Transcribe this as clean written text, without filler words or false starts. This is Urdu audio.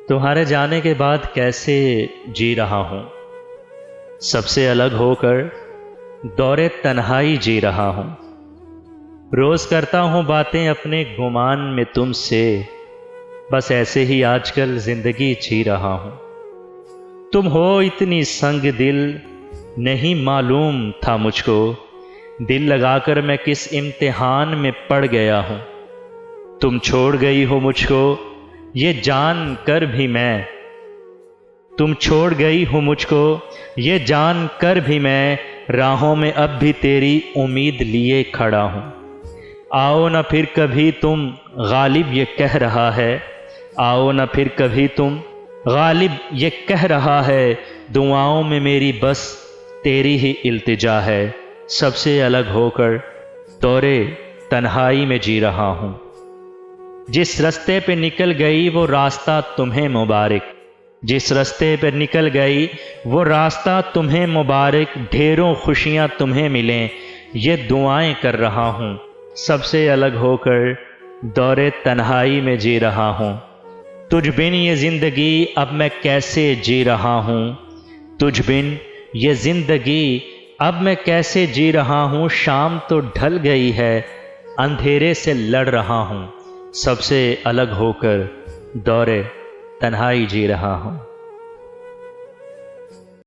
تمہارے جانے کے بعد کیسے جی رہا ہوں، سب سے الگ ہو کر دور تنہائی جی رہا ہوں۔ روز کرتا ہوں باتیں اپنے گمان میں تم سے، بس ایسے ہی آج کل زندگی جی رہا ہوں۔ تم ہو اتنی سنگ دل، نہیں معلوم تھا مجھ کو، دل لگا کر میں کس امتحان میں پڑ گیا ہوں۔ تم چھوڑ گئی ہو مجھ کو یہ جان کر بھی میں، تم چھوڑ گئی ہو مجھ کو یہ جان کر بھی میں، راہوں میں اب بھی تیری امید لیے کھڑا ہوں۔ آؤ نہ پھر کبھی تم، غالب یہ کہہ رہا ہے، آؤ نہ پھر کبھی تم، غالب یہ کہہ رہا ہے، دعاؤں میں میری بس تیری ہی التجا ہے۔ سب سے الگ ہو کر دور تنہائی میں جی رہا ہوں۔ جس رستے پہ نکل گئی وہ راستہ تمہیں مبارک، جس رستے پہ نکل گئی وہ راستہ تمہیں مبارک، ڈھیروں خوشیاں تمہیں ملیں یہ دعائیں کر رہا ہوں۔ سب سے الگ ہو کر دور تنہائی میں جی رہا ہوں۔ تجھ بن یہ زندگی اب میں کیسے جی رہا ہوں، تجھ بن یہ زندگی اب میں کیسے جی رہا ہوں، شام تو ڈھل گئی ہے اندھیرے سے لڑ رہا ہوں۔ سب سے الگ ہو کر دور تنہائی جی رہا ہوں۔